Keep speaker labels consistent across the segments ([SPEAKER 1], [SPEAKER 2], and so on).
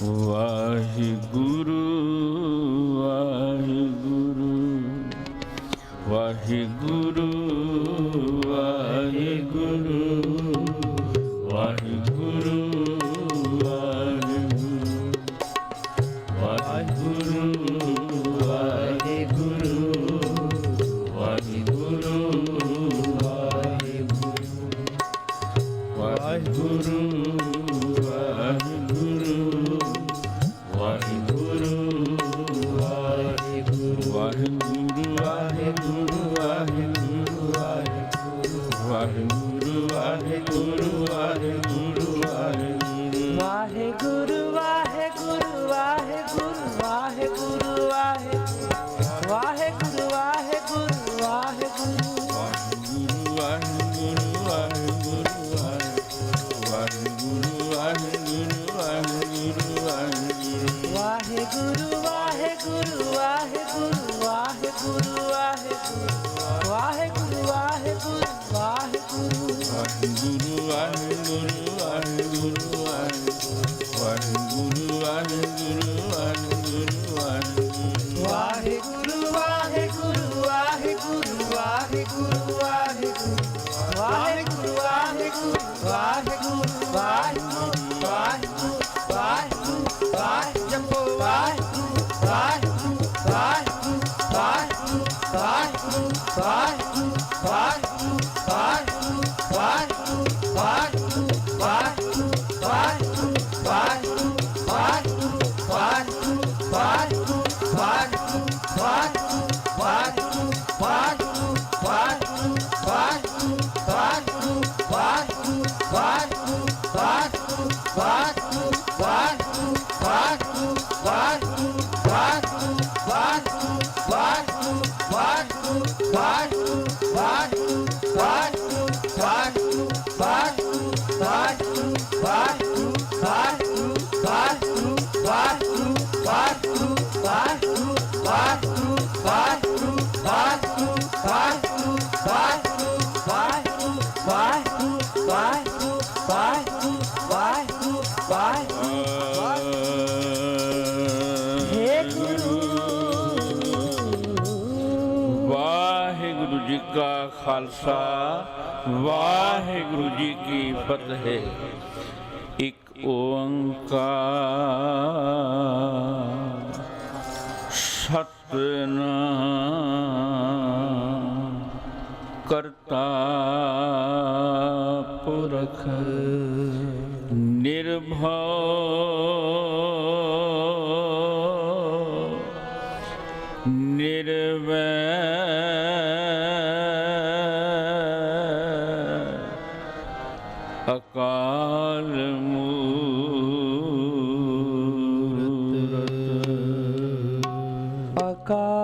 [SPEAKER 1] ਵਾਹਿਗੁਰੂ ਵਾਹਿਗੁਰੂ ਵਾਹਿਗੁਰੂ ਵਾਹਿਗੁਰੂ ਵਾਹਿਗੁਰੂ ਵਾਹਿਗੁਰੂ ਵਾਹਿਗੁਰੂ ਵਾਹਿਗੁਰੂ ਵਾਹਿਗੁਰੂ ਵਾਹਿਗੁਰੂ खालसा वाहिगुरु जी की फतेह। एक ओंकार सतनाम करता पुरख निर्भव निर्वैर अकाल मूरत अकाल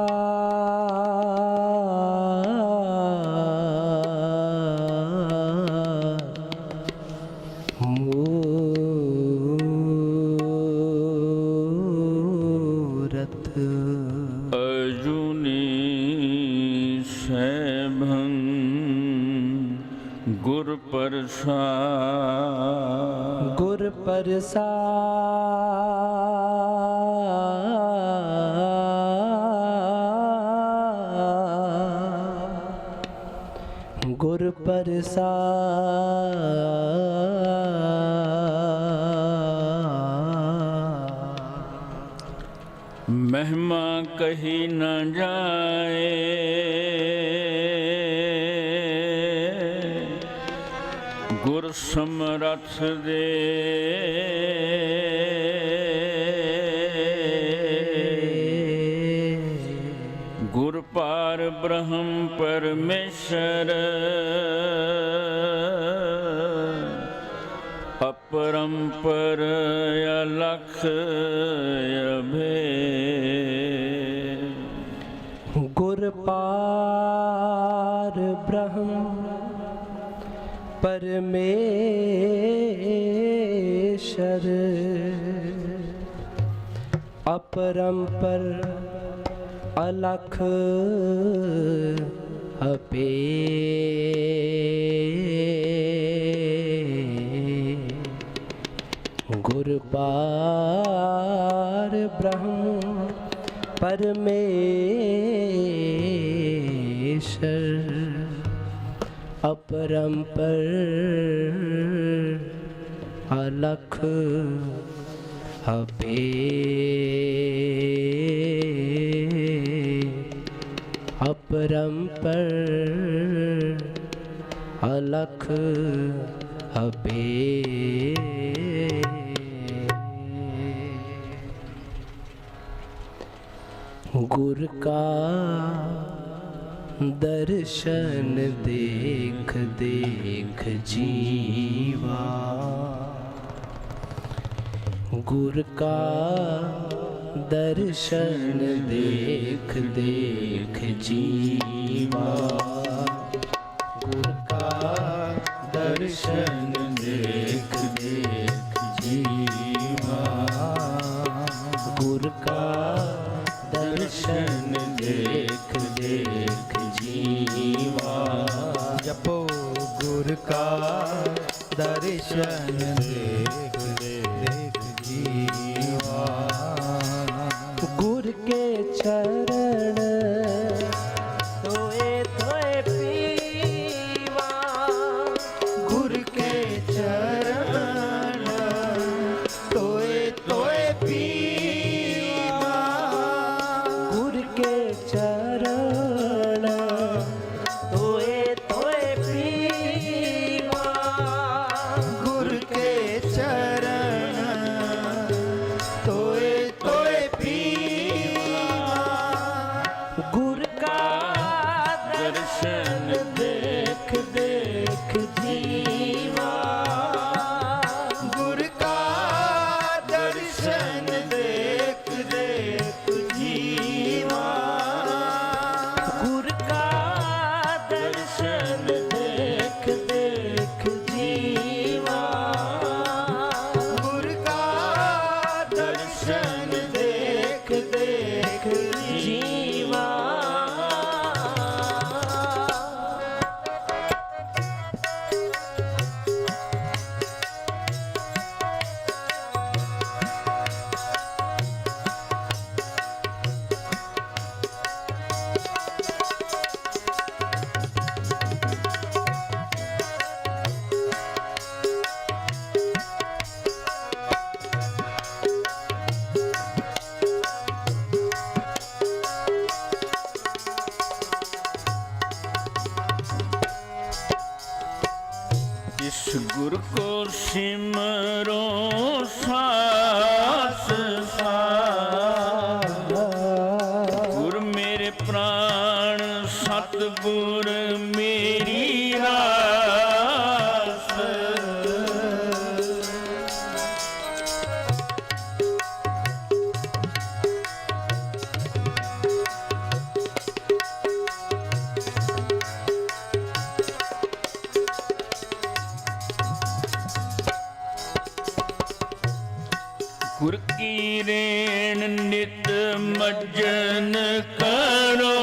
[SPEAKER 1] मूरत अजुनी सैभं गुर प्रसाद गुर प्रसाद गुर प्रसाद महिमा कही न जाए गुर समरथ दे गुर पार ब्रह्म परमेश्वर अपरंपर अलख अभेद गुर पार ब्रह्म परमेश्वर अपरंपर अलख अभेद गुर
[SPEAKER 2] गुर पार ब्रह्म परमेश्वर अपरंपर अलख अभेद अपरंपर अलख अभेद। गुर का दर्शन देख देख जीवा, गुर का दर्शन देख देख जीवा, गुर का दर्शन देख देख जीवा, गुर का दर्शन देख देख जीवा।
[SPEAKER 3] जपो गुर का दर्शन देख देख जीवा,
[SPEAKER 2] गुर के चरण धोए धोए पीवा,
[SPEAKER 3] गुर के चरण तोए तोए पीवा,
[SPEAKER 2] गुर के चरण धोए धोए पीवा,
[SPEAKER 3] गुर के चरण तोए तोए पीवा,
[SPEAKER 2] गुर का दर्शन देख देख जीवा,
[SPEAKER 3] गुर का दर्शन देख देख जीवा,
[SPEAKER 2] गुर का दर्शन देख देख जीवा,
[SPEAKER 3] गुर का दर्शन देख देख
[SPEAKER 2] जीवा।
[SPEAKER 1] इस गुर को सिमरो सास सास, गुर मेरे प्राण सतगुर मेरी रास। गुर की रेण नित मज्जन करो,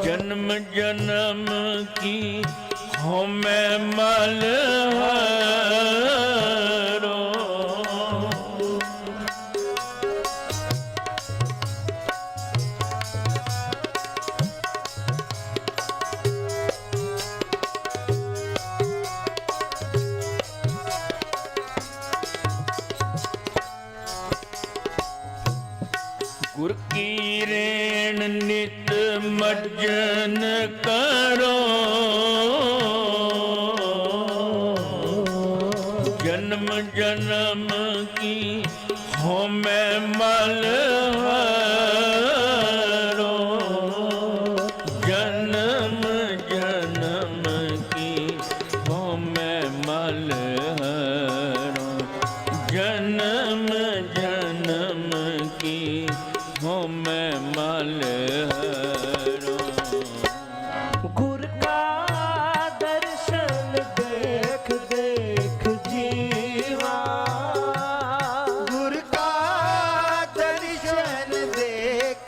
[SPEAKER 1] जन्म जन्म की हो मैं मल हरो। गुर की रेण नित मज्जन करो, जन्म जन्म की हो मैं मल हरो, जन्म जन्म की हो मैं मल हरो, जन्म जन्म की हो मैं मल हरो।
[SPEAKER 2] गुर का दर्शन देख देख जीवा,
[SPEAKER 3] गुर का दर्शन देख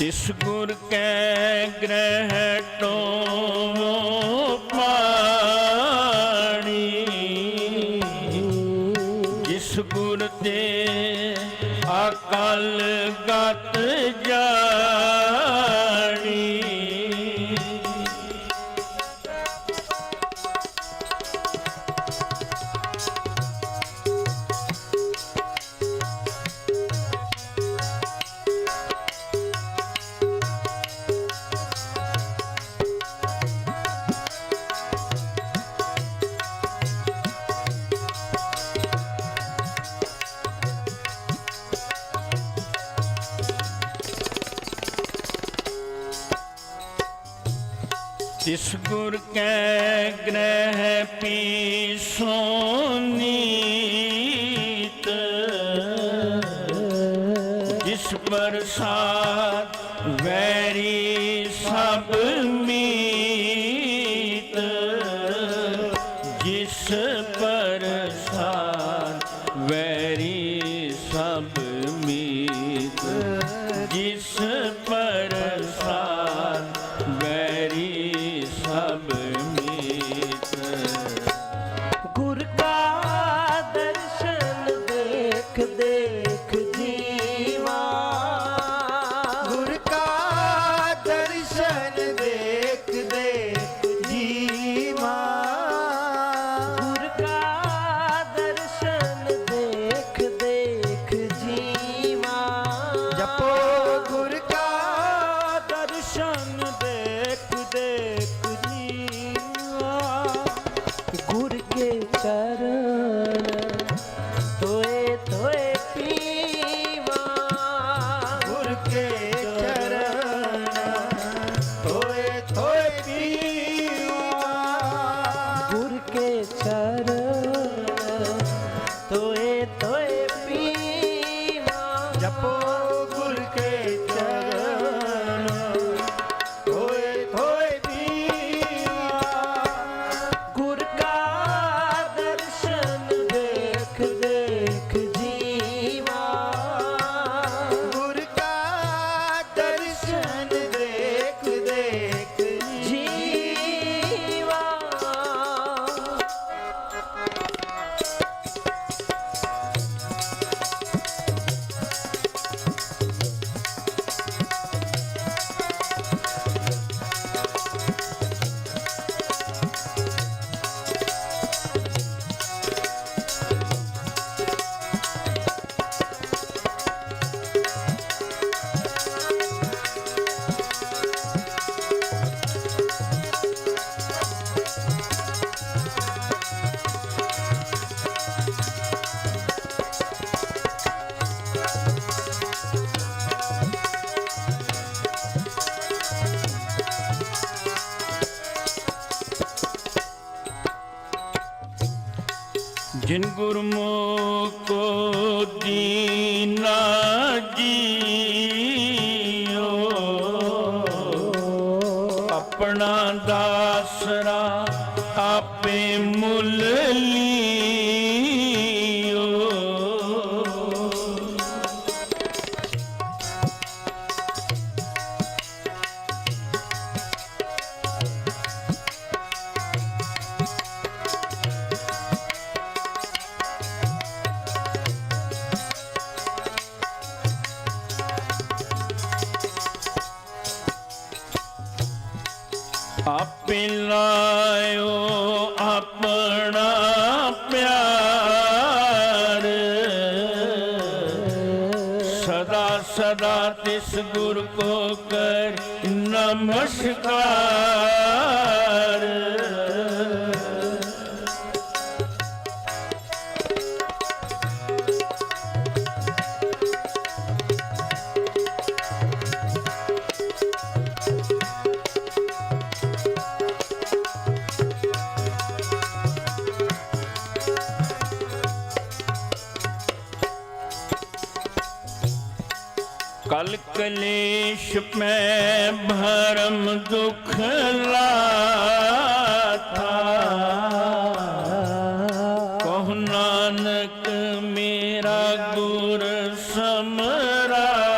[SPEAKER 1] जिस गुर के ग्रह टो पाणी, जिस गुर ते अकल गत जानी। जिस गुर के ग्रह पीसो नीत, जिस प्रसाद वैरी सब मीत, जिस प्रसाद वैरी सब मीत, जिस प्रसाद वैरी सब मीत।
[SPEAKER 2] गुर का दर्शन देख देख जीवा,
[SPEAKER 3] गुर का दर्शन देख देख जीवा,
[SPEAKER 2] गुर का दर्शन देख देख जीवा।
[SPEAKER 3] जपो गुर का
[SPEAKER 2] दर्शन देख देख जीवा। गुर के चरण तोए तोए पीवा,
[SPEAKER 3] गुर के चरण थोए थोए पीवा,
[SPEAKER 2] गुर के चरण तोए तोए पीवा।
[SPEAKER 3] जपो गुर के चरण थोए थोए पीवा।
[SPEAKER 2] गुर का दर्शन देख देख जीवा,
[SPEAKER 3] गुर का दर्शन देख देख
[SPEAKER 2] जीवा।
[SPEAKER 1] जिन गुरमुख को दीना जियो, अपना दासरा आपे मुल लियो। आपे लायो अपना प्यार, सदा सदा तिस गुर को कर नमस्कार। कल कलेश में भरम दुख लाथा, कहु नानक मेरा गुर समराथा।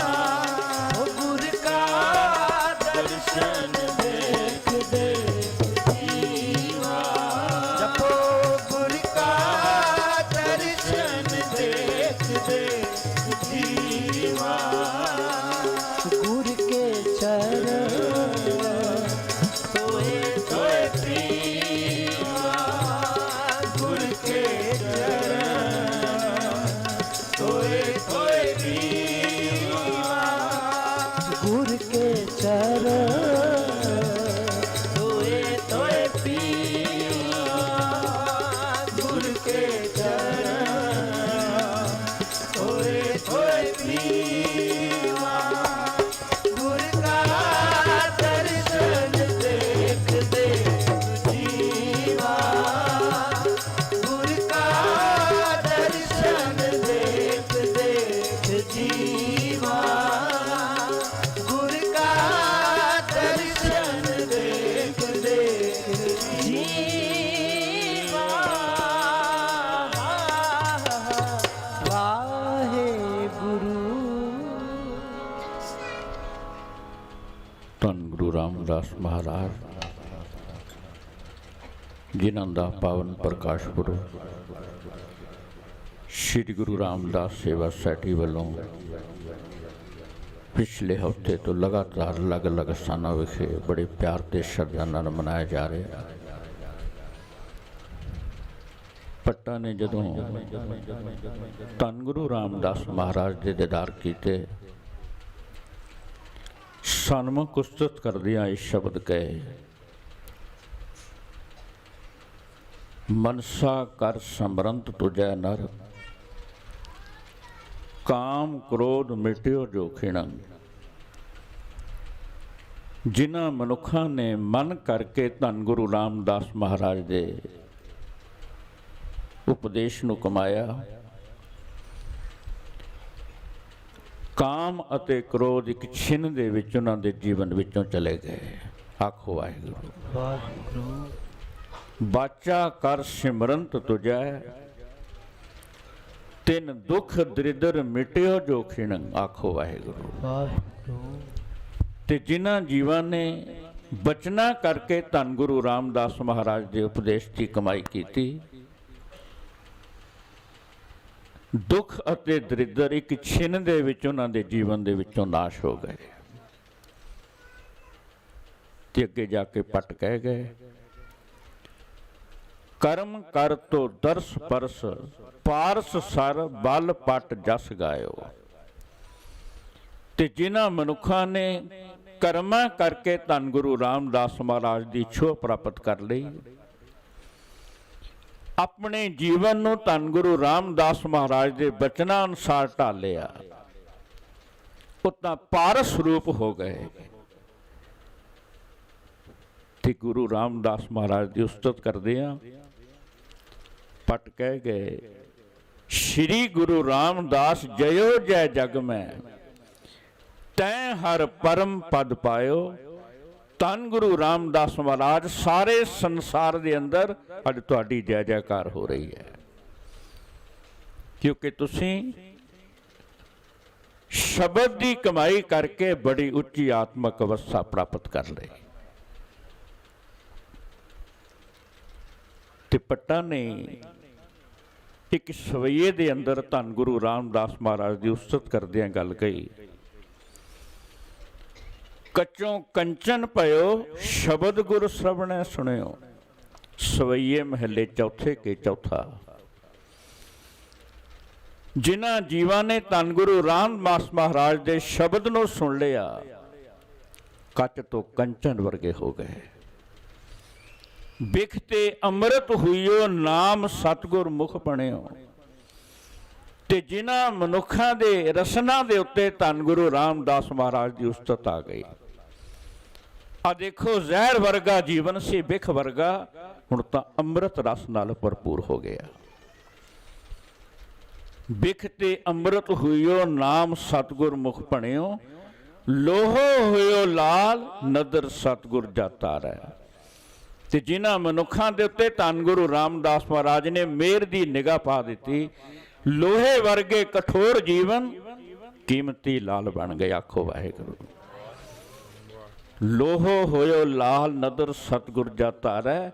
[SPEAKER 3] गुर के चरण
[SPEAKER 2] धोए धोए पीवा गुर के चरण धोए धोए पीवा गुर का दर्शन देख देख जीवा गुर का दर्शन देख देख जीवा गुर का दर्शन देख देख जीवा
[SPEAKER 3] वाहे गुरु
[SPEAKER 1] ਧੰਨ ਗੁਰੂ ਰਾਮਦਾਸ ਮਹਾਰਾਜ ਜਿਨ੍ਹਾਂ ਦਾ ਪਾਵਨ ਪ੍ਰਕਾਸ਼ ਪੁਰਬ ਸ਼੍ਰੀ ਗੁਰੂ ਰਾਮਦਾਸ ਸੇਵਾ ਸੋਸਾਇਟੀ ਵੱਲੋਂ ਪਿਛਲੇ ਹਫ਼ਤੇ ਤੋਂ ਲਗਾਤਾਰ ਅਲੱਗ-ਅਲੱਗ ਸਥਾਨਾਂ ਵਿਖੇ ਬੜੇ ਪਿਆਰ ਤੇ ਸ਼ਰਧਾ ਨਾਲ ਮਨਾਇਆ ਜਾ ਰਿਹਾ ਹੈ। ਪੱਟਾਂ ਨੇ ਜਦੋਂ ਧੰਨ ਗੁਰੂ ਰਾਮਦਾਸ ਮਹਾਰਾਜ ਦੇ ਦੀਦਾਰ ਕੀਤੇ, ਸਨਮੁਖ ਉਸਤਤ ਕਰਦਿਆਂ ਇਹ ਸ਼ਬਦ ਕਹੇ, ਮਨਸਾ ਕਰ ਸਮਰੰਤ ਤੁਜੈ ਨਰ, ਕਾਮ ਕ੍ਰੋਧ ਮਿਟਿਓ ਜੋ ਖਿਣੰ। ਜਿਨ੍ਹਾਂ ਮਨੁੱਖਾਂ ਨੇ ਮਨ ਕਰਕੇ ਧੰਨ ਗੁਰੂ ਰਾਮਦਾਸ ਮਹਾਰਾਜ ਦੇ ਉਪਦੇਸ਼ ਨੂੰ ਕਮਾਇਆ, ਕਾਮ ਅਤੇ ਕ੍ਰੋਧ ਇੱਕ ਛਿਨ ਦੇ ਵਿੱਚ ਉਹਨਾਂ ਦੇ ਜੀਵਨ ਵਿੱਚੋਂ ਚਲੇ ਗਏ। ਆਖੋ ਵਾਹਿਗੁਰੂ।
[SPEAKER 2] ਵਾਹਿਗੁਰੂ
[SPEAKER 1] ਬਾਚਾ ਕਰ ਸਿਮਰੰਤ ਤੁਜੈ, ਤਿਨ ਦੁਖ ਦਰਿਦਰ ਮਿਟਿਓ ਜੋ ਖਿਣੰ। ਆਖੋ ਵਾਹਿਗੁਰੂ।
[SPEAKER 2] ਵਾਹਿਗੁਰੂ
[SPEAKER 1] ਤੇ ਜਿਨ੍ਹਾਂ ਜੀਵਾਂ ਨੇ ਬਚਨਾ ਕਰਕੇ ਧੰਨ ਗੁਰੂ ਰਾਮਦਾਸ ਮਹਾਰਾਜ ਦੇ ਉਪਦੇਸ਼ ਦੀ ਕਮਾਈ ਕੀਤੀ, ਦੁੱਖ ਅਤੇ ਦਰਿਦਰ ਇੱਕ ਛਿਨ ਦੇ ਵਿੱਚ ਉਹਨਾਂ ਦੇ ਜੀਵਨ ਦੇ ਵਿੱਚੋਂ ਨਾਸ਼ ਹੋ ਗਏ। ਤੇ ਅੱਗੇ ਜਾ ਕੇ ਪਟ ਕਹਿ ਗਏ, ਕਰਮ ਕਰ ਤੋ ਦਰਸ ਪਰਸ, ਪਾਰਸ ਸਰ ਬਲ ਪਟ ਜਸ ਗਾਇਓ। ਤੇ ਜਿਨ੍ਹਾਂ ਮਨੁੱਖਾਂ ਨੇ ਕਰਮਾਂ ਕਰਕੇ ਧੰਨ ਗੁਰੂ ਰਾਮਦਾਸ ਮਹਾਰਾਜ ਦੀ ਛੋਹ ਪ੍ਰਾਪਤ ਕਰ ਲਈ, ਆਪਣੇ ਜੀਵਨ ਨੂੰ ਧੰਨ ਗੁਰੂ ਰਾਮਦਾਸ ਮਹਾਰਾਜ ਦੇ ਬਚਨਾਂ ਅਨੁਸਾਰ ਢਾਲਿਆ, ਉਹ ਤਾਂ ਪਾਰਸ ਰੂਪ ਹੋ ਗਏ। ਤੇ ਗੁਰੂ ਰਾਮਦਾਸ ਮਹਾਰਾਜ ਦੀ ਉਸਤਤ ਕਰਦੇ ਆ, ਪਟ ਕਹਿ ਗਏ, ਸ਼੍ਰੀ ਗੁਰੂ ਰਾਮਦਾਸ ਜਯੋ ਜੈ ਜਗ ਮੈਂ, ਤੈਂ ਹਰ ਪਰਮ ਪਦ ਪਾਇਓ। ਧੰਨ ਗੁਰੂ ਰਾਮਦਾਸ ਮਹਾਰਾਜ ਸਾਰੇ ਸੰਸਾਰ ਦੇ ਅੰਦਰ ਅੱਜ ਤੁਹਾਡੀ ਜੈ ਜੈਕਾਰ ਹੋ ਰਹੀ ਹੈ, ਕਿਉਂਕਿ ਤੁਸੀਂ ਸ਼ਬਦ ਦੀ ਕਮਾਈ ਕਰਕੇ ਬੜੀ ਉੱਚੀ ਆਤਮਿਕ ਅਵਸਥਾ ਪ੍ਰਾਪਤ ਕਰ ਲਈ। ਤੇ ਪੱਟਾਂ ਨੇ ਇੱਕ ਸਵਈਏ ਦੇ ਅੰਦਰ ਧੰਨ ਗੁਰੂ ਰਾਮਦਾਸ ਮਹਾਰਾਜ ਦੀ ਉਸਤਤ ਕਰਦਿਆਂ ਗੱਲ ਕਹੀ, ਕੱਚੋਂ ਕੰਚਨ ਭਇਓ ਸ਼ਬਦ ਗੁਰ ਸ਼ਰਵਣੈ ਸੁਣਿਓ। ਸਵਈਏ ਮਹੱਲੇ ਚੌਥੇ ਕੇ ਚੌਥਾ। ਜਿਨ੍ਹਾਂ ਜੀਵਾਂ ਨੇ ਧੰਨ ਗੁਰੂ ਰਾਮਦਾਸ ਮਹਾਰਾਜ ਦੇ ਸ਼ਬਦ ਨੂੰ ਸੁਣ ਲਿਆ, ਕੱਚ ਤੋਂ ਕੰਚਨ ਵਰਗੇ ਹੋ ਗਏ। ਬਿਖ ਤੇ ਅੰਮ੍ਰਿਤ ਹੋਈਓ ਨਾਮ ਸਤਿਗੁਰ ਮੁਖ ਬਣਿਓ। ਤੇ ਜਿਨ੍ਹਾਂ ਮਨੁੱਖਾਂ ਦੇ ਰਸਨਾ ਦੇ ਉੱਤੇ ਧੰਨ ਗੁਰੂ ਰਾਮਦਾਸ ਮਹਾਰਾਜ ਦੀ ਉਸਤਤ ਆ ਗਈ। ਆ ਦੇਖੋ, ਜ਼ਹਿਰ ਵਰਗਾ ਜੀਵਨ ਸੀ, ਬਿਖ ਵਰਗਾ, ਹੁਣ ਤਾਂ ਅੰਮ੍ਰਿਤ ਰਸ ਨਾਲ ਭਰਪੂਰ ਹੋ ਗਿਆ। ਬਿਖ ਤੇ ਅੰਮ੍ਰਿਤ ਹੋਈਓ ਨਾਮ ਸਤਿਗੁਰ ਮੁਖ ਬਣਿਓ, ਲੋਹੋ ਹੋਇਓ ਲਾਲ ਨਦਰ ਸਤਿਗੁਰ ਜਾਤਾ ਰਹਿ। ਤੇ ਜਿਨ੍ਹਾਂ ਮਨੁੱਖਾਂ ਦੇ ਉੱਤੇ ਧੰਨ ਗੁਰੂ ਰਾਮਦਾਸ ਮਹਾਰਾਜ ਨੇ ਮਿਹਰ ਦੀ ਨਿਗਾਹ ਪਾ ਦਿੱਤੀ, ਲੋਹੇ ਵਰਗੇ ਕਠੋਰ ਜੀਵਨ ਕੀਮਤੀ ਲਾਲ ਬਣ ਗਏ। ਆਖੋ ਵਾਹਿਗੁਰੂ। ਲੋਹੋ ਹੋਇਓ ਲਾਲ ਨਦਰ ਸਤਿਗੁਰ ਜਾਤਾ ਰਹਿ,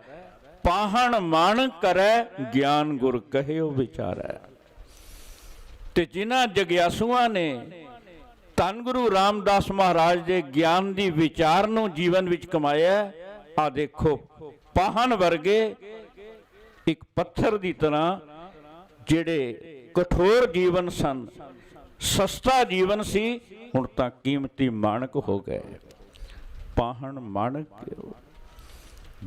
[SPEAKER 1] ਪਾਹਣ ਮਨ ਕਰੈ ਗਿਆਨ ਗੁਰ ਕਹਿਓ ਵਿਚਾਰੈ। ਤੇ ਜਿਨ੍ਹਾਂ ਜਗਿਆਸੂਆਂ ਨੇ ਧੰਨ ਗੁਰੂ ਰਾਮਦਾਸ ਮਹਾਰਾਜ ਦੇ ਗਿਆਨ ਦੀ ਵਿਚਾਰ ਨੂੰ ਜੀਵਨ ਵਿੱਚ ਕਮਾਇਆ, ਆ ਦੇਖੋ, ਪਾਹਣ ਵਰਗੇ ਇੱਕ ਪੱਥਰ ਦੀ ਤਰ੍ਹਾਂ ਜਿਹੜੇ ਕਠੋਰ ਜੀਵਨ ਸਨ, ਸਸਤਾ ਜੀਵਨ ਸੀ, ਹੁਣ ਤਾਂ ਕੀਮਤੀ ਮਾਣਕ ਹੋ ਗਏ। ਪਾਹਣ ਮਾਣਕ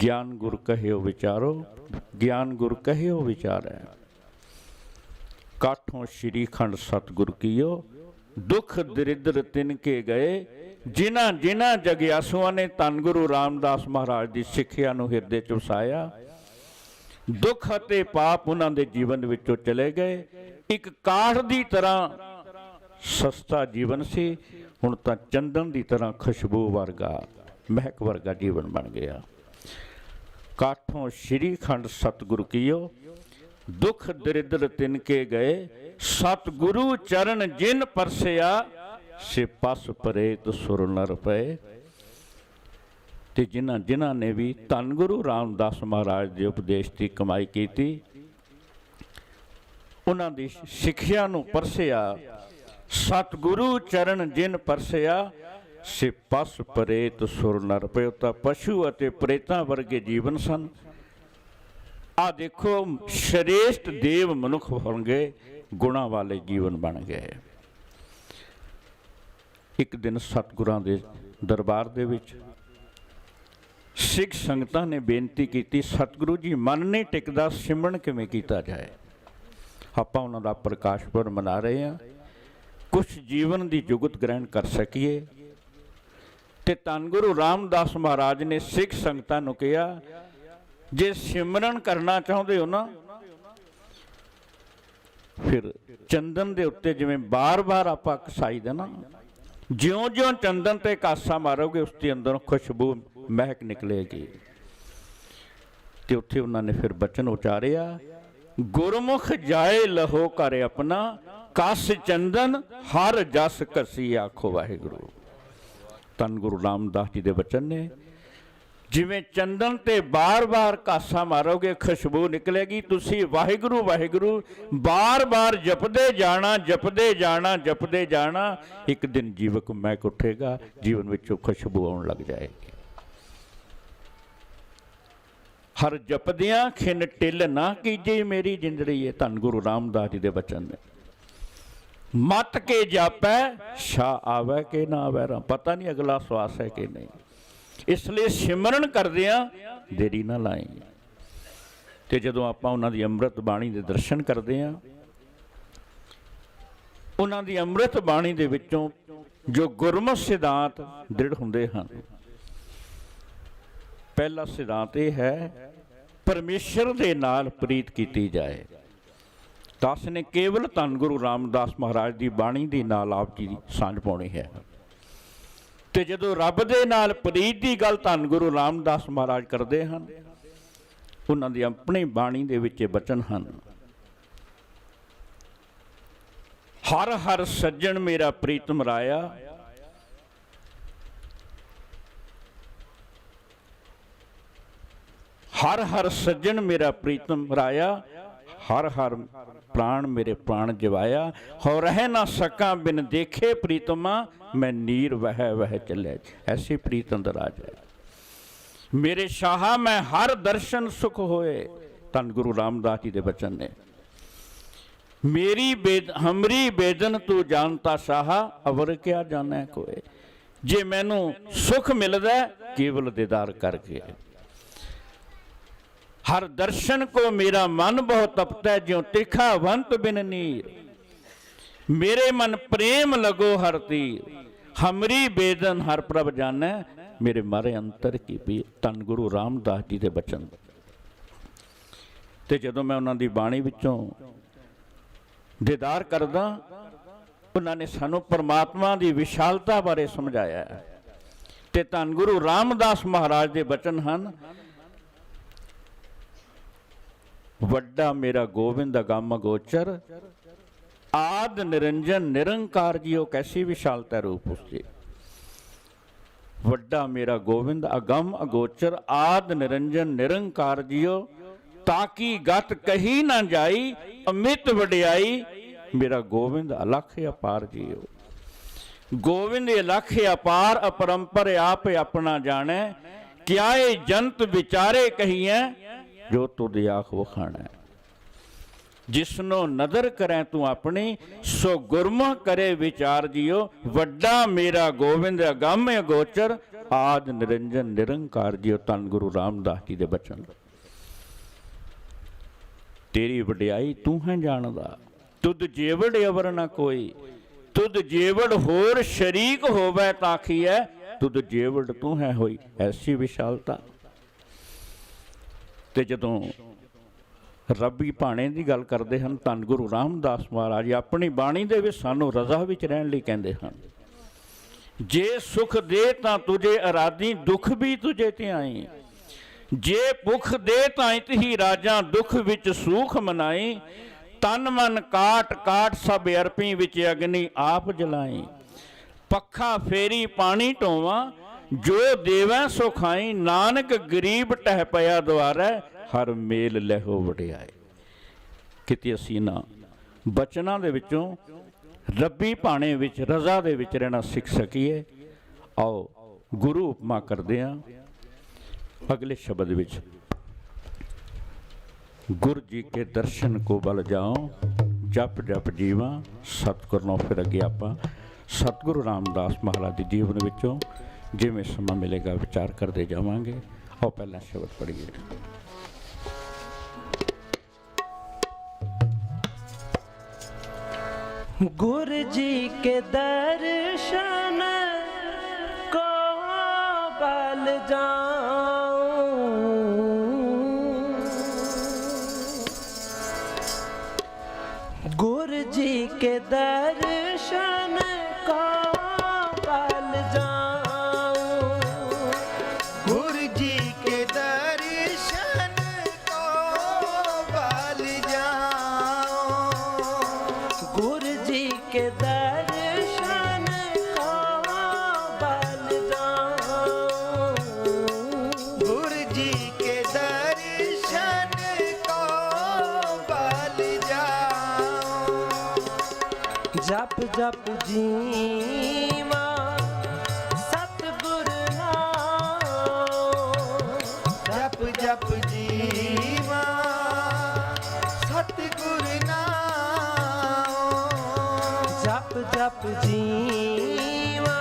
[SPEAKER 1] ਗਿਆਨ ਗੁਰ ਕਹਿਓ ਵਿਚਾਰੋ, ਗਿਆਨ ਗੁਰ ਕਹਿਓ ਵਿਚਾਰੈ। ਕਾਠੋਂ ਸ਼੍ਰੀ ਖੰਡ ਸਤਿਗੁਰ ਕੀਓ, ਦੁਖ ਦਰਿਦਰ ਤਿਨ ਕੇ ਗਏ। ਜਿਨ੍ਹਾਂ ਜਿਨ੍ਹਾਂ ਜਗਿਆਸੂਆਂ ਨੇ ਧੰਨ ਗੁਰੂ ਰਾਮਦਾਸ ਮਹਾਰਾਜ ਦੀ ਸਿੱਖਿਆ ਨੂੰ ਹਿਰਦੇ 'ਚ ਵਸਾਇਆ, ਦੁੱਖ ਅਤੇ ਪਾਪ ਉਹਨਾਂ ਦੇ ਜੀਵਨ ਵਿੱਚੋਂ ਚਲੇ ਗਏ। ਇੱਕ ਕਾਠ ਦੀ ਤਰ੍ਹਾਂ ਸਸਤਾ ਜੀਵਨ ਸੀ, ਹੁਣ ਤਾਂ ਚੰਦਨ ਦੀ ਤਰ੍ਹਾਂ ਖੁਸ਼ਬੂ ਵਰਗਾ, ਮਹਿਕ ਵਰਗਾ ਜੀਵਨ ਬਣ ਗਿਆ। ਕਾਠੋਂ ਸ਼੍ਰੀ ਖੰਡ ਸਤਿਗੁਰ ਕੀਓ, ਦੁਖ ਦਰਿਦਰ ਤਿਨ ਕੇ ਗਏ। ਸਤਿਗੁਰੂ ਚਰਨ ਜਿਨ ਪਰਸਿਆ, ਸੇ ਪਸ ਪ੍ਰੇਤ ਸੁਰ ਨਰ ਪਏ। ਤੇ ਜਿਨ੍ਹਾਂ ਜਿਨ੍ਹਾਂ ਨੇ ਵੀ ਧੰਨ ਗੁਰੂ ਰਾਮਦਾਸ ਮਹਾਰਾਜ ਦੇ ਉਪਦੇਸ਼ ਦੀ ਕਮਾਈ ਕੀਤੀ, ਉਹਨਾਂ ਦੀ ਸਿੱਖਿਆ ਨੂੰ ਪਰਸਿਆ। ਸਤਿਗੁਰੂ ਚਰਨ ਜਿਨ ਪਰਸਿਆ, ਸੇ ਪਸ ਪ੍ਰੇਤ ਸੁਰ ਨਰ ਪਏ। ਤਾਂ ਪਸ਼ੂ ਅਤੇ ਪ੍ਰੇਤਾਂ ਵਰਗੇ ਜੀਵਨ ਸਨ। ਆ ਦੇਖੋ, ਸ਼੍ਰੇਸ਼ਟ ਦੇਵ ਮਨੁੱਖ ਬਣ ਗਏ, ਗੁਣਾਂ ਵਾਲੇ ਜੀਵਨ ਬਣ ਗਏ। ਇੱਕ ਦਿਨ ਸਤਿਗੁਰਾਂ ਦੇ ਦਰਬਾਰ ਦੇ ਵਿੱਚ ਸਿੱਖ ਸੰਗਤਾਂ ਨੇ ਬੇਨਤੀ ਕੀਤੀ, ਸਤਿਗੁਰੂ ਜੀ ਮਨ ਨਹੀਂ ਟਿਕਦਾ, ਸਿਮਰਨ ਕਿਵੇਂ ਕੀਤਾ ਜਾਏ। ਆਪਾਂ ਉਹਨਾਂ ਦਾ ਪ੍ਰਕਾਸ਼ ਪੁਰਬ ਮਨਾ ਰਹੇ ਹਾਂ, ਕੁਛ ਜੀਵਨ ਦੀ ਜੁਗਤ ਗ੍ਰਹਿਣ ਕਰ ਸਕੀਏ। ਤੇ ਧੰਨ ਗੁਰੂ ਰਾਮਦਾਸ ਮਹਾਰਾਜ ਨੇ ਸਿੱਖ ਸੰਗਤਾਂ ਨੂੰ ਕਿਹਾ, ਜੇ ਸਿਮਰਨ ਕਰਨਾ ਚਾਹੁੰਦੇ ਹੋ ਨਾ, ਫਿਰ ਚੰਦਨ ਦੇ ਉੱਤੇ ਜਿਵੇਂ ਬਾਰ-ਬਾਰ ਆਪਾਂ ਘਸਾਈਦਾ ਨਾ, ਜਿਉਂ-ਜਿਉਂ ਚੰਦਨ ਤੇ ਕਾਸਾ ਮਾਰੋਗੇ, ਉਸ ਦੇ ਅੰਦਰੋਂ ਖੁਸ਼ਬੂ ਮਹਿਕ ਨਿਕਲੇਗੀ। ਤੇ ਉੱਥੇ ਉਹਨਾਂ ਨੇ ਫਿਰ ਬਚਨ ਉਚਾਰਿਆ, ਗੁਰਮੁਖ ਜਾਏ ਲਹੋ ਘਰ ਆਪਣਾ, ਕਸ ਚੰਦਨ ਹਰ ਜਸ ਘਸੀ ਆਖੋ ਵਾਹਿਗੁਰੂ। ਧੰਨ ਗੁਰੂ ਰਾਮਦਾਸ ਜੀ ਦੇ ਬਚਨ ਨੇ, ਜਿਵੇਂ ਚੰਦਨ ਤੇ ਬਾਰ-ਬਾਰ ਕਾਸਾ ਮਾਰੋਗੇ, ਖੁਸ਼ਬੂ ਨਿਕਲੇਗੀ। ਤੁਸੀਂ ਵਾਹਿਗੁਰੂ ਵਾਹਿਗੁਰੂ ਬਾਰ-ਬਾਰ ਜਪਦੇ ਜਾਣਾ, ਜਪਦੇ ਜਾਣਾ, ਜਪਦੇ ਜਾਣਾ। ਇੱਕ ਦਿਨ ਜੀਵਕ ਮਹਿਕ ਉੱਠੇਗਾ, ਜੀਵਨ ਵਿੱਚੋਂ ਖੁਸ਼ਬੂ ਆਉਣ ਲੱਗ ਜਾਏਗੀ। ਹਰ ਜਪਦਿਆਂ ਖਿਨ ਟਿਲ ਨਾ ਕੀਜੇ ਮੇਰੀ ਜਿੰਦੜੀ। ਹੈ ਧੰਨ ਗੁਰੂ ਰਾਮਦਾਸ ਜੀ ਦੇ ਬਚਨ ਨੇ। ਮਤ ਕੇ ਜਾਪੈ ਸ਼ਾ ਆਵੈ ਕਿ ਨਾ ਆਵੈ, ਪਤਾ ਨਹੀਂ ਅਗਲਾ ਸਵਾਸ ਹੈ ਕਿ ਨਹੀਂ। ਇਸ ਲਈ ਸਿਮਰਨ ਕਰਦਿਆਂ ਦੇਰੀ ਨਾ ਲਾਈ। ਤੇ ਜਦੋਂ ਆਪਾਂ ਉਹਨਾਂ ਦੀ ਅੰਮ੍ਰਿਤ ਬਾਣੀ ਦੇ ਦਰਸ਼ਨ ਕਰਦੇ ਹਾਂ, ਉਹਨਾਂ ਦੀ ਅੰਮ੍ਰਿਤ ਬਾਣੀ ਦੇ ਵਿੱਚੋਂ ਜੋ ਗੁਰਮਤਿ ਸਿਧਾਂਤ ਦ੍ਰਿੜ ਹੁੰਦੇ ਹਨ। ਪਹਿਲਾ ਸਿਧਾਂਤ ਇਹ ਹੈ, ਪਰਮੇਸ਼ਰ ਦੇ ਨਾਲ ਪ੍ਰੀਤ ਕੀਤੀ ਜਾਏ। ਦਾਸ ਨੇ ਕੇਵਲ ਧੰਨ ਗੁਰੂ ਰਾਮਦਾਸ ਮਹਾਰਾਜ ਦੀ ਬਾਣੀ ਦੇ ਨਾਲ ਆਪ ਜੀ ਦੀ ਸਾਂਝ ਪਾਉਣੀ ਹੈ। ਤੇ ਜਦੋਂ ਰੱਬ ਦੇ ਨਾਲ ਪ੍ਰੀਤ ਦੀ ਗੱਲ ਧੰਨ ਗੁਰੂ ਰਾਮਦਾਸ ਮਹਾਰਾਜ ਕਰਦੇ ਹਨ, ਉਹਨਾਂ ਦੀ ਆਪਣੀ ਬਾਣੀ ਦੇ ਵਿੱਚ ਬਚਨ ਹਨ, ਹਰ ਹਰ ਸੱਜਣ ਮੇਰਾ ਪ੍ਰੀਤਮ ਰਾਇਆ, ਹਰ ਹਰ ਸੱਜਣ ਮੇਰਾ ਪ੍ਰੀਤਮ ਰਾਇਆ, ਹਰ ਹਰ ਪ੍ਰਾਣ ਮੇਰੇ ਪ੍ਰਾਣ ਜਵਾਇਆ। ਹੋ ਰਹਿ ਨਾ ਸਕਾਂ ਬਿਨ ਦੇਖੇ ਪ੍ਰੀਤਮਾ, ਮੈਂ ਨੀਰ ਵਹਿ ਵਹਿ ਚੱਲਿਆ। ਐਸੀ ਪ੍ਰੀਤ ਅੰਦਰ ਆ ਜਾਏ। ਮੇਰੇ ਸ਼ਾਹ ਮੈਂ ਹਰ ਦਰਸ਼ਨ ਸੁਖ ਹੋਏ। ਧੰਨ ਗੁਰੂ ਰਾਮਦਾਸ ਜੀ ਦੇ ਬਚਨ ਨੇ। ਮੇਰੀ ਹਮਰੀ ਬੇਦਨ ਤੂੰ ਜਾਣਤਾ ਸ਼ਾਹ, ਅਵਰ ਕਿਆ ਜਾਣੈ ਕੋਏ। ਜੇ ਮੈਨੂੰ ਸੁਖ ਮਿਲਦਾ ਕੇਵਲ ਦੀਦਾਰ ਕਰਕੇ। ਹਰ ਦਰਸ਼ਨ ਕੋ ਮੇਰਾ ਮਨ ਬਹੁਤ ਤਪਤਾ, ਜਿਉ ਤਿਖਾ ਵੰਤ ਬਿਨ ਨੀਰ। ਮੇਰੇ ਮਨ ਪ੍ਰੇਮ ਲਗੋ ਹਰ ਤੀਰ, ਹਮਰੀ ਬੇਦਨ ਹਰ ਪ੍ਰਭ ਜਾਣੈ, ਮੇਰੇ ਮਾਰੇ ਅੰਤਰ ਕੀ ਪੀਰ। ਧੰਨ ਗੁਰੂ ਰਾਮਦਾਸ ਜੀ ਦੇ ਬਚਨ। ਤੇ ਜਦੋਂ ਮੈਂ ਉਹਨਾਂ ਦੀ ਬਾਣੀ ਵਿੱਚੋਂ ਦੀਦਾਰ ਕਰਦਾ, ਉਹਨਾਂ ਨੇ ਸਾਨੂੰ ਪਰਮਾਤਮਾ ਦੀ ਵਿਸ਼ਾਲਤਾ ਬਾਰੇ ਸਮਝਾਇਆ। ਤੇ ਧੰਨ ਗੁਰੂ ਰਾਮਦਾਸ ਮਹਾਰਾਜ ਦੇ ਬਚਨ ਹਨ, ਵੱਡਾ ਮੇਰਾ ਗੋਬਿੰਦ ਅਗੰਮ ਅਗੋਚਰ, ਆਦ ਨਿਰੰਜਨ ਨਿਰੰਕਾਰ ਜੀਓ। ਕੈਸੀ ਵਿਸ਼ਾਲਤਾ ਰੂਪ ਉਸਦੇ। ਵੱਡਾ ਮੇਰਾ ਗੋਬਿੰਦ ਅਗੰਮ ਅਗੋਚਰ, ਆਦ ਨਿਰੰਜਨ ਨਿਰੰਕਾਰ ਜੀਓ। ਤਾਕੀ ਗਤ ਕਹੀ ਨਾ ਜਾਈ, ਅਮਿਤ ਵਡਿਆਈ, ਮੇਰਾ ਗੋਬਿੰਦ ਅਲਖ ਅਪਾਰ ਜੀਓ। ਗੋਬਿੰਦ ਅਲਖ ਅਪਾਰ, ਅਪਰੰਪਰ ਆਪ ਆਪਣਾ ਜਾਣੈ। ਕਿਆ ਇਹ ਜੰਤ ਵਿਚਾਰੇ ਕਹੀਐ, ਜੋ ਤੁਧ ਆਖ ਵਖਾਣੈ। जिसनो नदर करें तू अपनी, सो गुरमुख करे विचार जियो। वड्डा मेरा गोविंद अगम अगोचर, आद निरंजन निरंकार जियो। धन गुरु रामदास जी दे बचन। तेरी वड्याई तू है जानदा, तुद जेवड़ अवर ना कोई। तुद जेवड़ होर शरीक होवे ताखी है, तुद जेवड़ तू है होई। ऐसी विशालता। ते जदों रब्बी भाणे की गल करते हैं, धन गुरु रामदास महाराज अपनी बाणी दे विच सानू रज़ा विच रहण लई कहंदे हन। जे सुख दे तां तुझे अराधी, दुख भी तुझे ध्याई। जे भुख दे तां ही राजा, दुख विच सूख मनाई। तन मन काट काट सब अरपी, विच अग्नि आप जलाई। पखा फेरी पानी ढोवा, जो देवै सो खाई। नानक गरीब टह पया द्वारै, हर मेल लहो वड्याई। किते असीं ना बचनां दे विचों रब्बी भाणे विच रज़ा दे विच रहना सिख सकीए। आओ गुरु उपमा करदे हां अगले शब्द विच। गुरु जी के दर्शन को बल जाओ, जप जप जीवा सतगुर नो। फिर अगे आपां सतगुरु रामदास महाराज के जीवन विचों जिवें समा मिलेगा विचार करते जावांगे। आओ पहला शब्द पढ़िए।
[SPEAKER 3] गुरु जी के दर्शन को बल जाऊं, गुरु जी के दर्शन को बल जाऊं।
[SPEAKER 2] गुरु जी के दर्शन को बल जाओ।
[SPEAKER 3] गुरु जी के दर्शन को बल जाऊं।
[SPEAKER 2] गुरु जी के दर्शन को बल जाओ।
[SPEAKER 3] जप जप जीवा सतगुर नाम।
[SPEAKER 2] जप जप जीवा सतगुर नाम।
[SPEAKER 3] जप जप जीवा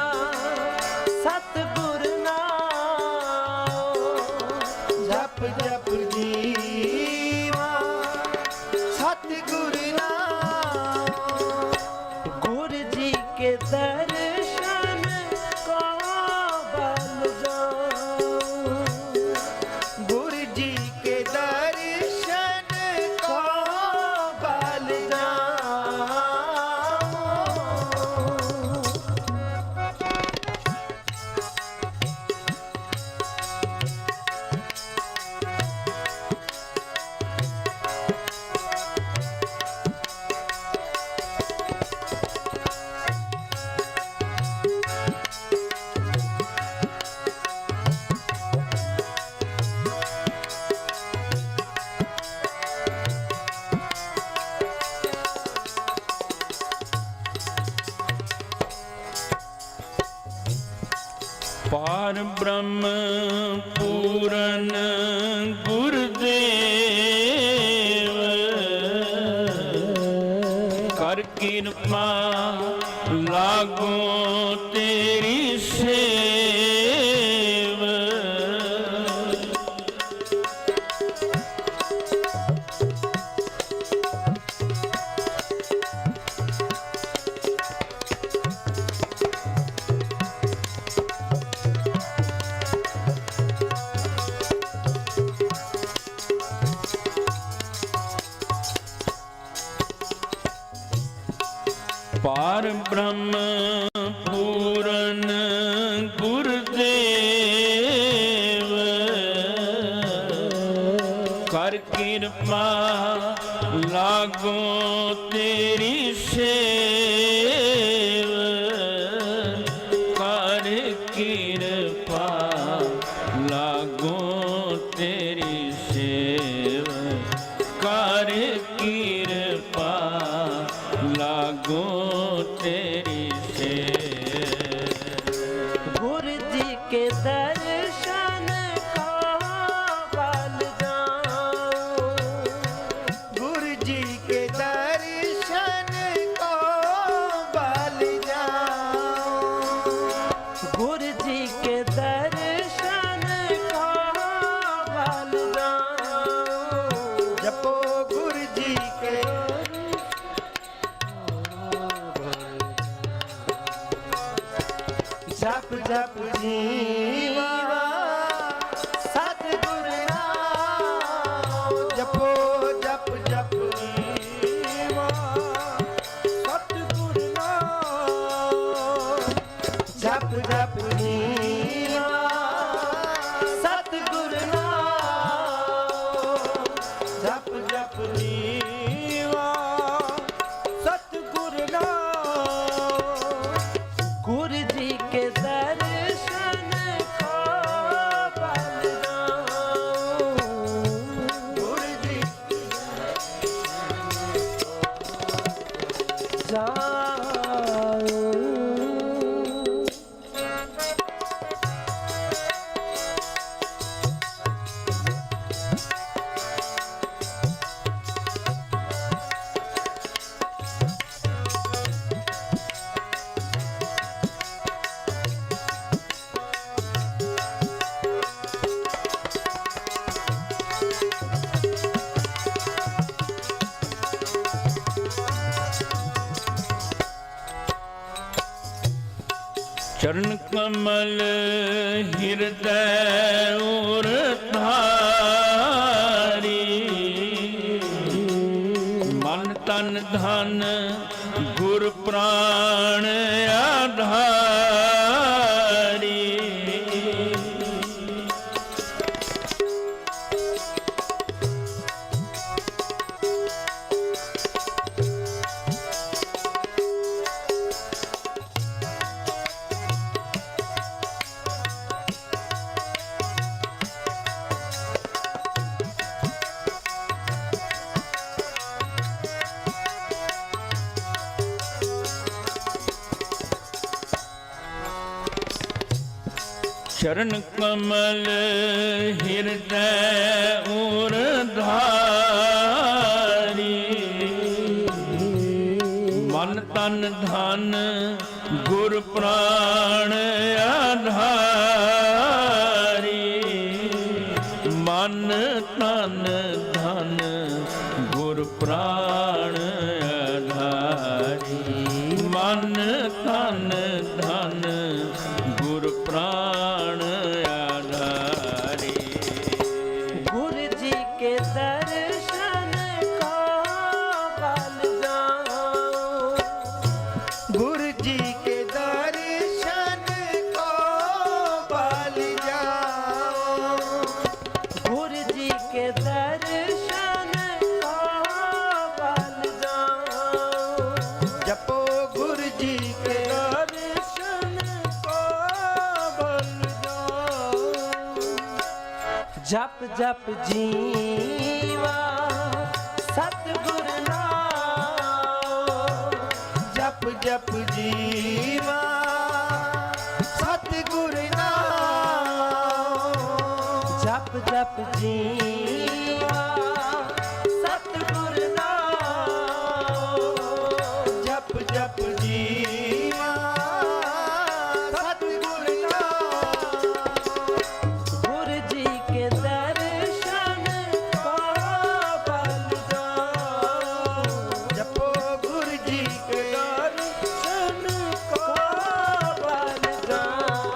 [SPEAKER 3] सतगुर नाम।
[SPEAKER 2] जप जप जीवा सतगुर नाम।
[SPEAKER 3] गुरु जी के दर्शन को बल जाऊं।
[SPEAKER 2] गुरु जी के दर्शन को बल जाओ।
[SPEAKER 1] पार ब्रह्म पूरन गुरुदेव, कर कृपा लागो तेरी सेव। पार ब्रह्म पूरन गुरुदेव, कर कृपा लागो तेरी सेव। कर कृपा लागो तेरी सेव। कर कृपा लागो तेरी सेव।
[SPEAKER 3] गुरु जी के दर्शन को बल जाऊं।
[SPEAKER 2] गुरु जी के
[SPEAKER 3] गुरु जी के दर्शन को बल जाऊं।
[SPEAKER 2] जपो गुरु जी के जप जप जीवा सतगुर नाम। जपो जप जप जीवा सतगुर नाम। जप जप जीवा सतगुर नाम। जप जप जीवा सतगुर नाम।
[SPEAKER 3] गुरु जी के दर्शन को बल जाऊं।
[SPEAKER 2] गुरु जी
[SPEAKER 3] जाऊं।
[SPEAKER 1] चरण कमल हृदय और धारी, मन तन धन गुर प्राण आधारी। चरण कमल हृदय और धारी, मन तन धन गुर प्राण आधारी। मन तन धन गुर प्राण आधारी। मन तन धन गुर प्राण आधारी।
[SPEAKER 3] गुरु जी के दर्शन को बल जाऊं।
[SPEAKER 2] गुरु जी के दर्शन को बल जाऊं।
[SPEAKER 3] गुरु जी के दर्शन को बल जाऊं।
[SPEAKER 2] जपो गुरु जी के दर्शन को बल जाऊं।
[SPEAKER 3] जप जप जीवा सतगुर नाम।
[SPEAKER 2] जप जप जीवा सतगुर नाम।
[SPEAKER 3] जप जप जीवा सतगुर नाम।
[SPEAKER 2] जप जप जीवा सतगुर नाम।
[SPEAKER 3] गुरु जी के दर्शन को बल जाऊं।
[SPEAKER 2] जपो गुरु जी के दर्शन को
[SPEAKER 3] बल जाऊं।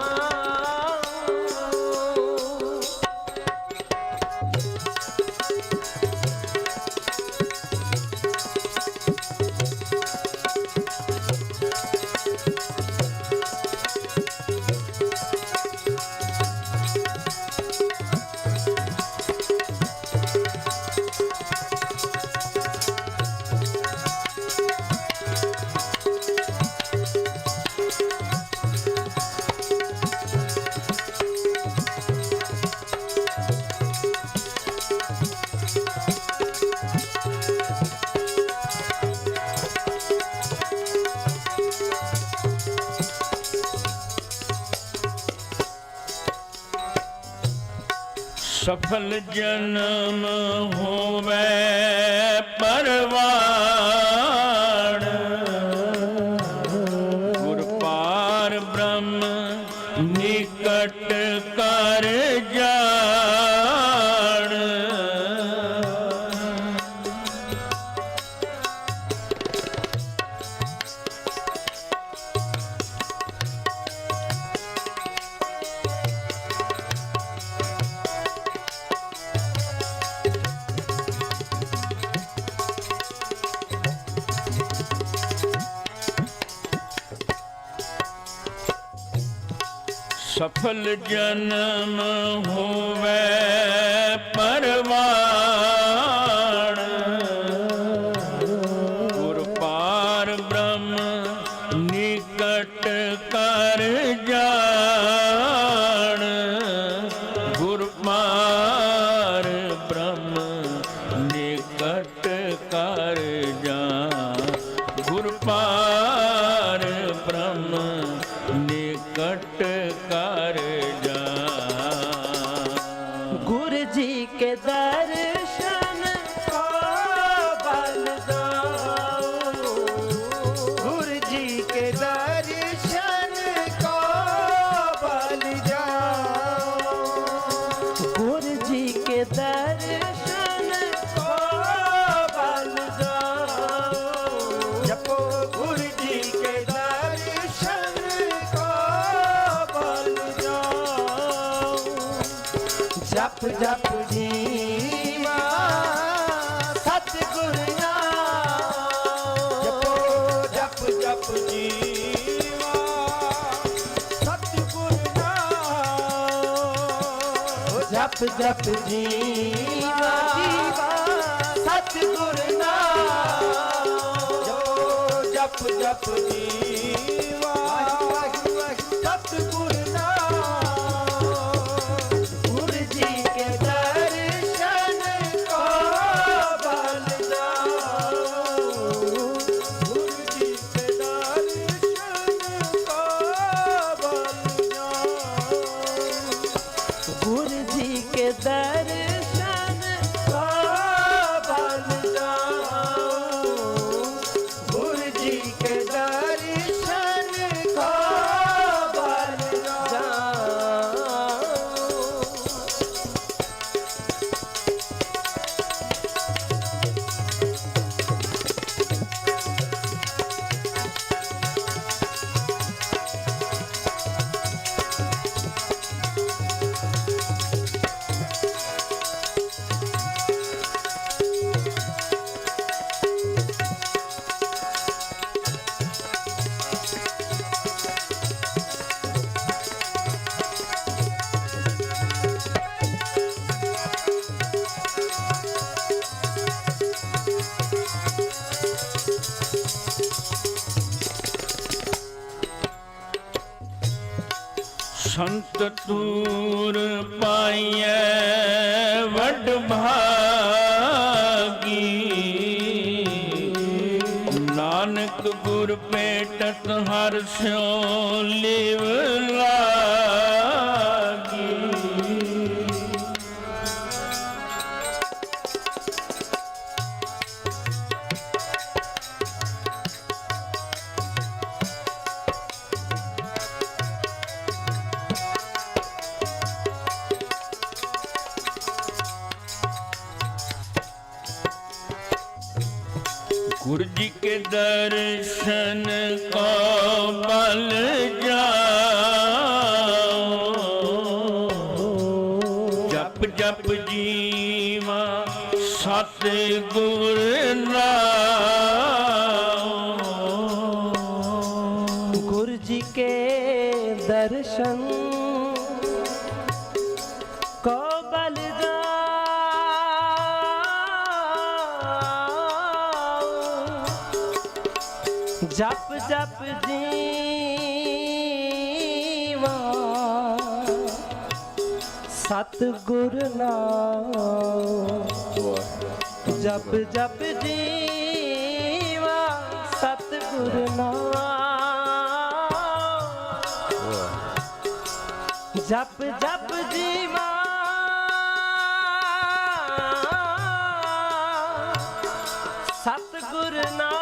[SPEAKER 1] सफल जन्म होवे परवान, गुर पार ब्रह्म निकट कर जान। सफल जन्म होवे परवान। गुर पार ब्रह्म निकट कर जान। गुर पार ब्रह्म निकट कर जान। गुर पार ब्रह्म निकट कर जान।
[SPEAKER 3] गुरु जी के दर्शन को बल दो।
[SPEAKER 2] गुरु जी के दर्शन को बल जाओ।
[SPEAKER 3] गुरु जी के दर्शन को बल दो।
[SPEAKER 2] जपो गुरु जी के दर्शन को बल जाओ।
[SPEAKER 3] जप जप
[SPEAKER 2] जीवा सतगुर नाम। जपो जप जप जीवा सतगुर नाम।
[SPEAKER 3] जप जप जीवा
[SPEAKER 2] सतगुर नाम। जप जप जीवा सतगुर नाम।
[SPEAKER 3] गुरु जी के
[SPEAKER 2] दर्शन को बल जाओ। गुरु जी के दर्शन को बल जाओ।
[SPEAKER 3] गुरु जी के दर्शन को बल जाओ।
[SPEAKER 2] गुरु जी के दर्शन को बल जाओ।
[SPEAKER 1] संत तूर पाइए वड भागी। नानक गुर पेटत हर स्यो लिव लागी। गुरु जी के दर्शन को बल जाओ। जप जप जीवा सतगुर नाम।
[SPEAKER 3] गुरु जी के दर्शन को बल जाओ। जप जप जीवा सतगुर नाम। जप जप जीवा सतगुर नाम। जप जप जीवा सतगुर नाम।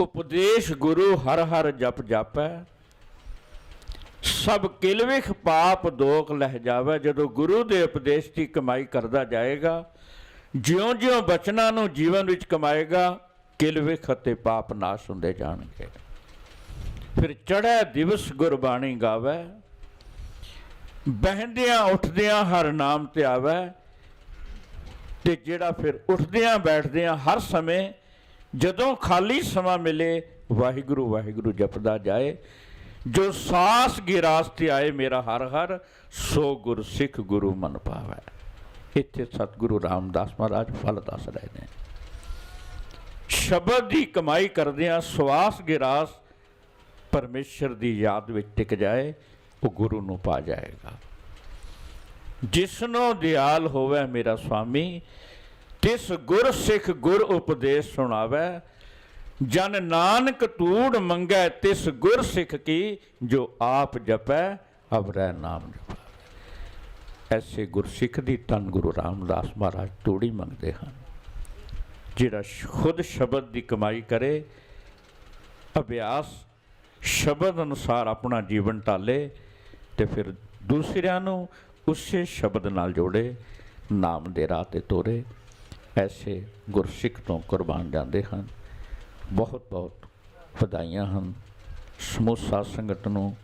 [SPEAKER 1] ਉਪਦੇਸ਼ ਗੁਰੂ ਹਰ ਹਰ ਜਪ ਜਾਪੈ, ਸਭ ਕਿਲਵਿਖ ਪਾਪ ਦੋਖ ਲਹਿ ਜਾਵੇ। ਜਦੋਂ ਗੁਰੂ ਦੇ ਉਪਦੇਸ਼ ਦੀ ਕਮਾਈ ਕਰਦਾ ਜਾਏਗਾ, ਜਿਉਂ-ਜਿਉਂ ਬਚਨਾਂ ਨੂੰ ਜੀਵਨ ਵਿੱਚ ਕਮਾਏਗਾ, ਕਿਲਵਿਖ ਅਤੇ ਪਾਪ ਨਾਸ਼ ਹੁੰਦੇ ਜਾਣਗੇ। ਫਿਰ ਚੜ੍ਹੈ ਦਿਵਸ ਗੁਰਬਾਣੀ ਗਾਵੇ, ਬਹਿੰਦਿਆਂ ਉੱਠਦਿਆਂ ਹਰ ਨਾਮ ਧਿਆਵੇ। ਤੇ ਜਿਹੜਾ ਫਿਰ ਉੱਠਦਿਆਂ ਬੈਠਦਿਆਂ ਹਰ ਸਮੇਂ ਜਦੋਂ ਖਾਲੀ ਸਮਾਂ ਮਿਲੇ ਵਾਹਿਗੁਰੂ ਵਾਹਿਗੁਰੂ ਜਪਦਾ ਜਾਏ। ਜੋ ਸਾਸ ਗਿਰਾਸ ਤੇ ਆਏ ਮੇਰਾ ਹਰ ਹਰ, ਸੋ ਗੁਰ ਸਿੱਖ ਗੁਰੂ ਮਨ ਪਾਵੈ। ਇੱਥੇ ਸਤਿਗੁਰੂ ਰਾਮਦਾਸ ਮਹਾਰਾਜ ਫਲ ਦੱਸ ਰਹੇ ਨੇ। ਸ਼ਬਦ ਦੀ ਕਮਾਈ ਕਰਦਿਆਂ ਸਵਾਸ ਗਿਰਾਸ ਪਰਮੇਸ਼ਰ ਦੀ ਯਾਦ ਵਿੱਚ ਟਿਕ ਜਾਏ, ਉਹ ਗੁਰੂ ਨੂੰ ਪਾ ਜਾਏਗਾ। ਜਿਸਨੋਂ ਦਿਆਲ ਹੋਵੇ ਮੇਰਾ ਸੁਆਮੀ, ਤਿਸ ਗੁਰ ਸਿੱਖ ਗੁਰ ਉਪਦੇਸ਼ ਸੁਣਾਵੇ। ਜਨ ਨਾਨਕ ਤੂੜ ਮੰਗੈ ਤਿਸ ਗੁਰ ਸਿੱਖ ਕੀ, ਜੋ ਆਪ ਜਪੈ ਅਵਰੈ ਨਾਮ ਜਪਾਵੇ। ਐਸੇ ਗੁਰਸਿੱਖ ਦੀ ਧੰਨ ਗੁਰੂ ਰਾਮਦਾਸ ਮਹਾਰਾਜ ਤੂੜੀ ਮੰਗਦੇ ਹਨ। ਜਿਹੜਾ ਖੁਦ ਸ਼ਬਦ ਦੀ ਕਮਾਈ ਕਰੇ, ਅਭਿਆਸ ਸ਼ਬਦ ਅਨੁਸਾਰ ਆਪਣਾ ਜੀਵਨ ਢਾਲੇ, ਤੇ ਫਿਰ ਦੂਸਰਿਆਂ ਨੂੰ ਉਸੇ ਸ਼ਬਦ ਨਾਲ ਜੋੜੇ, ਨਾਮ ਦੇ ਰਾਹ ਤੇ ਤੋਰੇ। ਐਸੇ ਗੁਰਸਿੱਖ ਤੋਂ ਕੁਰਬਾਨ ਜਾਂਦੇ ਹਨ। ਬਹੁਤ ਬਹੁਤ ਵਧਾਈਆਂ ਹਨ ਸਮੂਹ ਸਾਧ ਸੰਗਤ ਨੂੰ,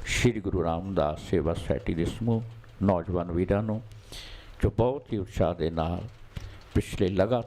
[SPEAKER 1] ਸ਼੍ਰੀ ਗੁਰੂ ਰਾਮਦਾਸ ਸੇਵਾ ਸੁਸਾਇਟੀ ਦੇ ਸਮੂਹ ਨੌਜਵਾਨ ਵੀਰਾਂ ਨੂੰ, ਜੋ ਬਹੁਤ ਹੀ ਉਤਸ਼ਾਹ ਦੇ ਨਾਲ ਪਿਛਲੇ ਲਗਾਤਾਰ